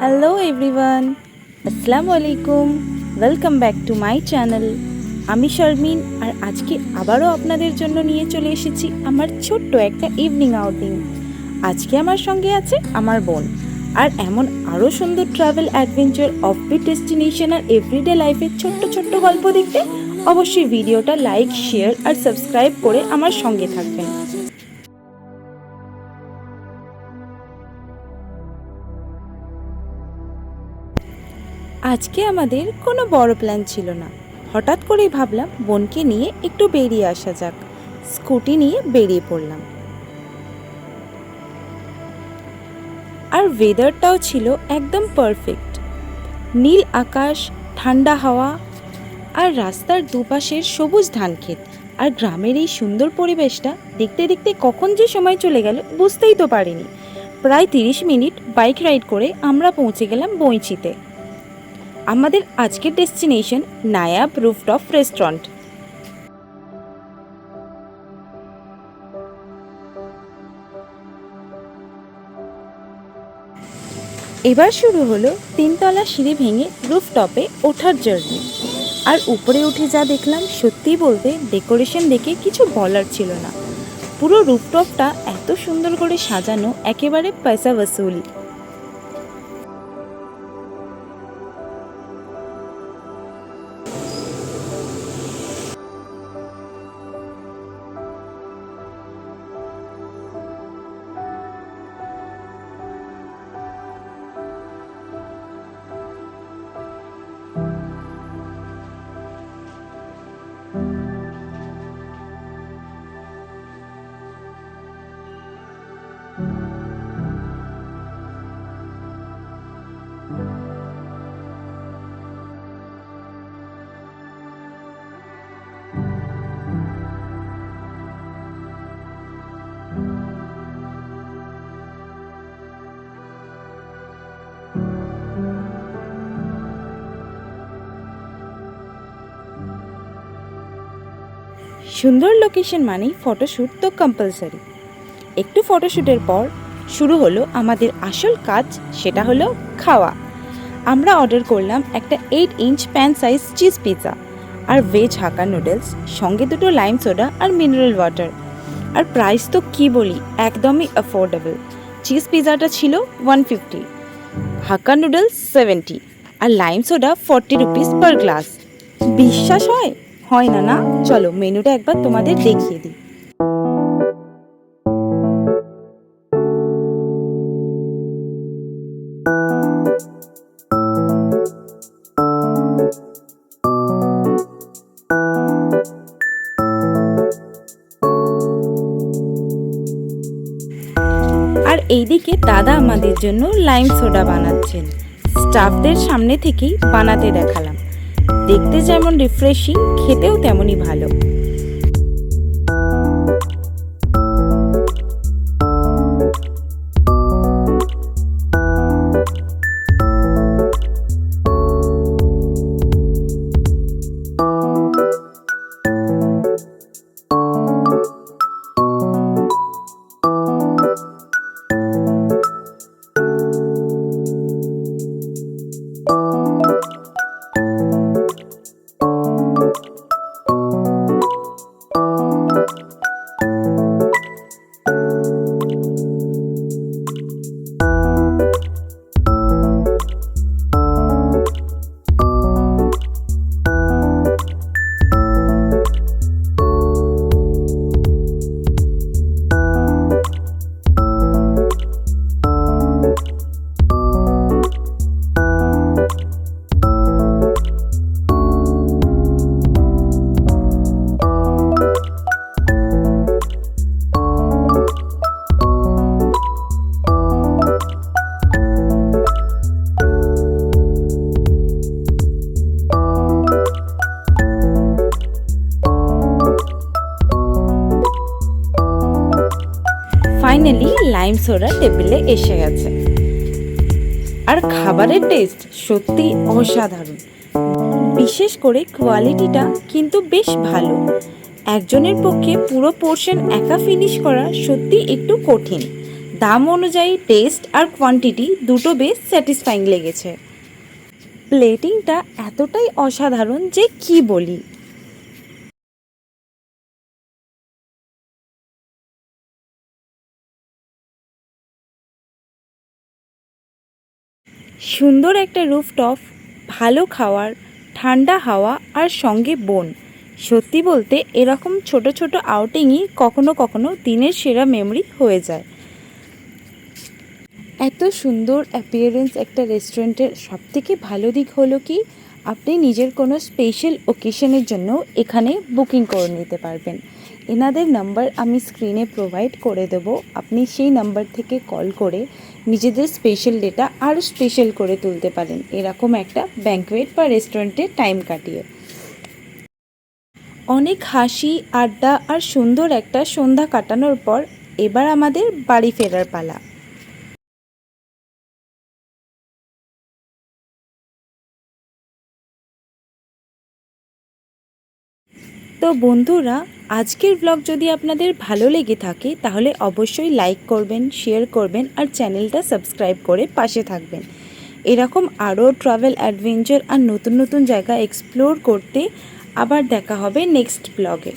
Hello everyone, আসসালামু আলাইকুম। Welcome back to my channel. আমি শারমিন, আর আজকে আবারও আপনাদের জন্য নিয়ে চলে এসেছি আমার ছোট্ট একটা ইভিনিং আউটিং। আজকে আমার সঙ্গে আছে আমার বোন। আর এমন আরও সুন্দর ট্রাভেল অ্যাডভেঞ্চার, অফবিট ডেস্টিনেশন আর এভরিডে লাইফের ছোট্ট ছোট্ট গল্প দেখতে অবশ্যই ভিডিওটা লাইক, শেয়ার আর সাবস্ক্রাইব করে আমার সঙ্গে থাকবেন। আজকে আমাদের কোনো বড় প্ল্যান ছিল না। হঠাৎ করেই ভাবলাম বোনকে নিয়ে একটু বেরিয়ে আসা যাক। স্কুটি নিয়ে বেরিয়ে পড়লাম। আর ওয়েদারটাও ছিল একদম পারফেক্ট। নীল আকাশ, ঠান্ডা হাওয়া আর রাস্তার দুপাশের সবুজ ধানক্ষেত আর গ্রামের এই সুন্দর পরিবেশটা দেখতে দেখতে কখন যে সময় চলে গেল বুঝতেই তো পারিনি। প্রায় 30 মিনিট বাইক রাইড করে আমরা পৌঁছে গেলাম বইচিতে। আমাদের আজকের ডেস্টিনেশন নায়াব রুফটপ রেস্টুরেন্ট। এবার শুরু হলো 3তলা সিঁড়ি ভেঙে রুফটপে ওঠার জার্নি। আর উপরে উঠে যা দেখলাম, সত্যি বলতে ডেকোরেশন দেখে কিছু বলার ছিল না। পুরো রুফটপটা এত সুন্দর করে সাজানো, একেবারে পয়সা ওসুল। সুন্দর লোকেশন মানেই ফটোশ্যুট তো কম্পালসারি। একটু ফটোশ্যুটের পর শুরু হলো আমাদের আসল কাজ, সেটা হলো খাওয়া। আমরা অর্ডার করলাম একটা 8 inch pan size cheese pizza আর ভেজ হাক্কা নুডলস, সঙ্গে দুটো লাইম সোডা আর মিনারেল ওয়াটার। আর প্রাইস তো কি বলি, একদমই অ্যাফোর্ডেবল। চিজ পিৎজাটা ছিল 150, হাক্কা নুডলস 70 আর lime soda 40 rupees per glass. বিশ্বাস হয়? হয় না, না? চলো মেনুটা একবার তোমাদের দেখিয়ে দিই। আর এইদিকে দাদা আমাদের জন্য লাইম সোডা বানাচ্ছেন। স্টাফদের সামনে থেকেই বানাতে দেখালাম। দেখতে যেমন রিফ্রেশিং, খেতেও তেমনই ভালো। ফাইনালি লাইম সোডা টেবিলে এসে গেছে। আর খাবারের টেস্ট সত্যি অসাধারণ। বিশেষ করে কোয়ালিটিটা কিন্তু বেশ ভালো। একজনের পক্ষে পুরো পোর্শন একা ফিনিশ করা সত্যি একটু কঠিন। দাম অনুযায়ী টেস্ট আর কোয়ান্টিটি দুটো বেশ স্যাটিসফাইং লেগেছে। প্লেটিংটা এতটাই অসাধারণ যে কি বলি। সুন্দর একটা রুফটপ, ভালো খাওয়ার, ঠান্ডা হাওয়া আর সঙ্গে বোন। সত্যি বলতে এরকম ছোট ছোট আউটিংই কখনো কখনো দিনের সেরা মেমরি হয়ে যায়। এত সুন্দর অ্যাপিয়ারেন্স একটা রেস্টুরেন্টের সবথেকে ভালো দিক হলো কি, আপনি নিজের কোনো স্পেশাল ওকেশনের জন্য এখানে বুকিং করে নিতে পারবেন। এনাদের নাম্বার আমি স্ক্রিনে প্রোভাইড করে দেব, আপনি সেই নাম্বার থেকে কল করে নিজেদের স্পেশাল ডেটা আরও স্পেশাল করে তুলতে পারেন এরকম একটা ব্যাঙ্কোয়েট বা রেস্টুরেন্টে টাইম কাটিয়ে। অনেক হাসি আড্ডা আর সুন্দর একটা সন্ধ্যা কাটানোর পর এবার আমাদের বাড়ি ফেরার পালা। তো বন্ধুরা, আজকের ব্লগ যদি আপনাদের ভালো লেগে থাকে তাহলে অবশ্যই লাইক করবেন, শেয়ার করবেন আর চ্যানেলটা সাবস্ক্রাইব করে পাশে থাকবেন। এরকম আরও ট্রাভেল অ্যাডভেঞ্চার আর নতুন নতুন জায়গা এক্সপ্লোর করতে আবার দেখা হবে নেক্সট ব্লগে।